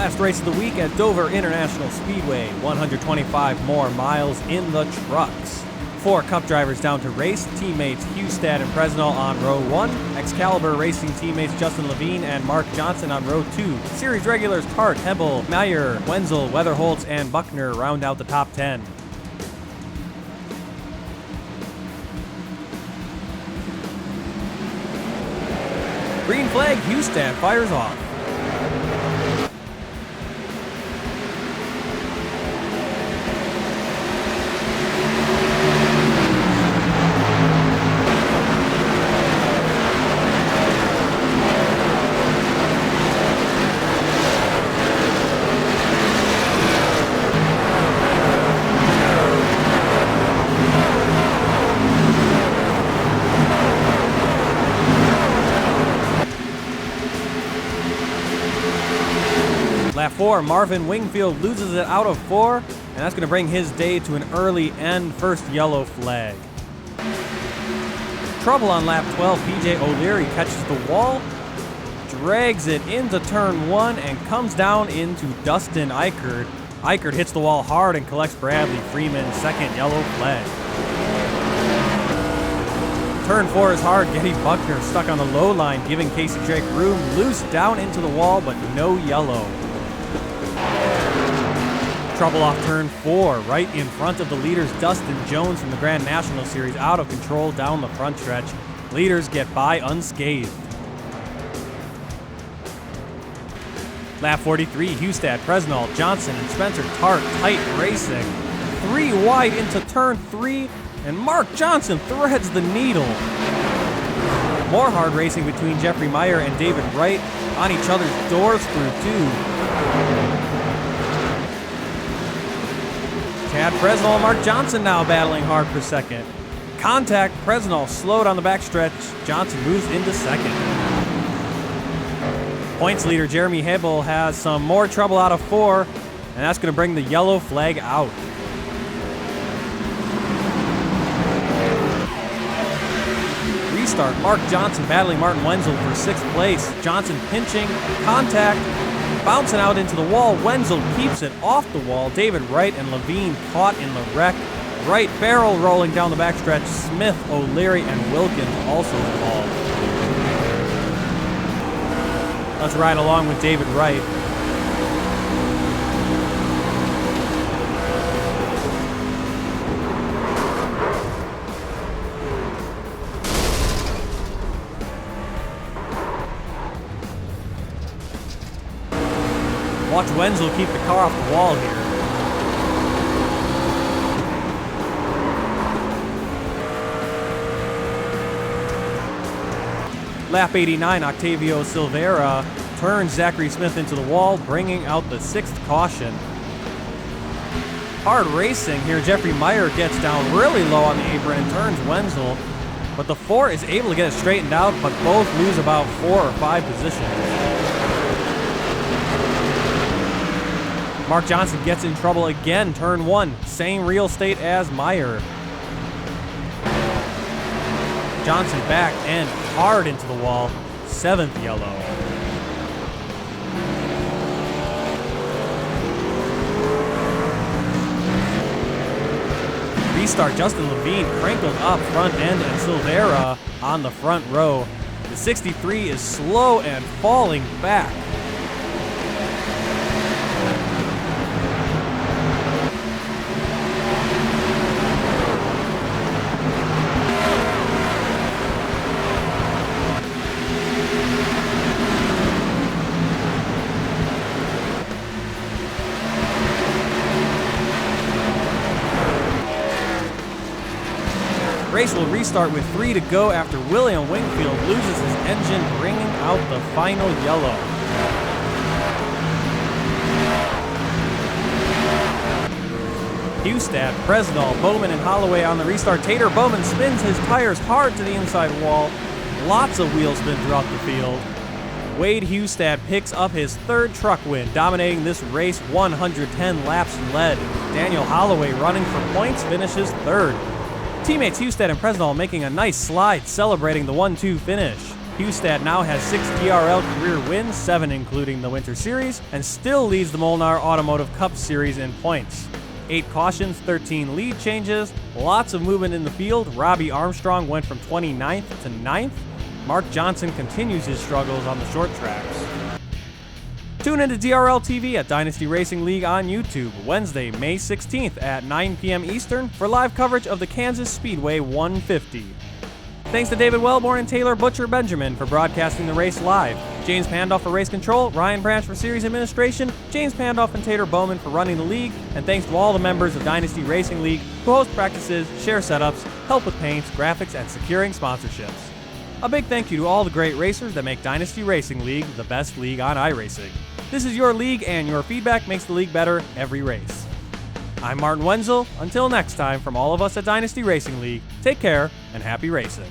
Last race of the week at Dover International Speedway, 125 more miles in the trucks. 4 Cup drivers down to race, teammates Hustad and Presnell on row 1, Excalibur Racing teammates Justin Levine and Mark Johnson on row 2. Series regulars Tart, Hebel, Meyer, Wenzel, Weatherholtz, and Buckner round out the top 10. Green flag, Hustad fires off. Lap 4, Marvin Wingfield loses it out of 4, and that's going to bring his day to an early end, first yellow flag. Trouble on lap 12, PJ O'Leary catches the wall, drags it into turn 1, and comes down into Dustin Eichert. Eichert hits the wall hard and collects Bradley Freeman's second yellow flag. Turn 4 is hard, Getty Buckner stuck on the low line, giving Casey Drake room, loose down into the wall, but no yellow. Trouble off turn 4, right in front of the leaders, Dustin Jones from the Grand National Series, out of control down the front stretch. Leaders get by unscathed. Lap 43, Hustad, Presnell, Johnson, and Spencer Tart tight racing. 3 wide into turn 3, and Mark Johnson threads the needle. More hard racing between Jeffrey Meyer and David Wright on each other's doors through 2. Chad Presnell and Mark Johnson now battling hard for second. Contact, Presnell slowed on the backstretch. Johnson moves into second. Points leader Jeremy Hebel has some more trouble out of 4, and that's going to bring the yellow flag out. Restart, Mark Johnson battling Martin Wenzel for 6th place. Johnson pinching, contact, bouncing out into the wall. Wenzel keeps it off the wall. David Wright and Levine caught in the wreck. Wright barrel rolling down the backstretch. Smith, O'Leary, and Wilkins also involved. Let's ride along with David Wright. Watch Wenzel keep the car off the wall here. Lap 89, Octavio Silveira turns Zachary Smith into the wall, bringing out the 6th caution. Hard racing here. Jeffrey Meyer gets down really low on the apron and turns Wenzel, but the 4 is able to get it straightened out, but both lose about 4 or 5 positions. Mark Johnson gets in trouble again, turn 1, same real estate as Meyer. Johnson back and hard into the wall, 7th yellow. Restart, Justin Levine crankled up front end and Silveira on the front row. The 63 is slow and falling back. Race will restart with 3 to go after William Wingfield loses his engine, bringing out the final yellow. Hustad, Presnell, Bowman, and Holloway on the restart. Tater Bowman spins his tires hard to the inside wall. Lots of wheel spin throughout the field. Wade Hustad picks up his 3rd truck win, dominating this race 110 laps led. Daniel Holloway running for points finishes 3rd. Teammates Hustad and Presnell making a nice slide, celebrating the 1-2 finish. Hustad now has 6 DRL career wins, 7 including the Winter Series, and still leads the Molnar Automotive Cup Series in points. 8 cautions, 13 lead changes, lots of movement in the field. Robbie Armstrong went from 29th to 9th. Mark Johnson continues his struggles on the short tracks. Tune into DRL TV at Dynasty Racing League on YouTube Wednesday, May 16th at 9 p.m. Eastern for live coverage of the Kansas Speedway 150. Thanks to David Wellborn and Taylor Butcher Benjamin for broadcasting the race live, James Pandolf for race control, Ryan Branch for series administration, James Pandolf and Tater Bowman for running the league, and thanks to all the members of Dynasty Racing League who host practices, share setups, help with paints, graphics, and securing sponsorships. A big thank you to all the great racers that make Dynasty Racing League the best league on iRacing. This is your league, and your feedback makes the league better every race. I'm Martin Wenzel. Until next time, from all of us at Dynasty Racing League, take care and happy racing.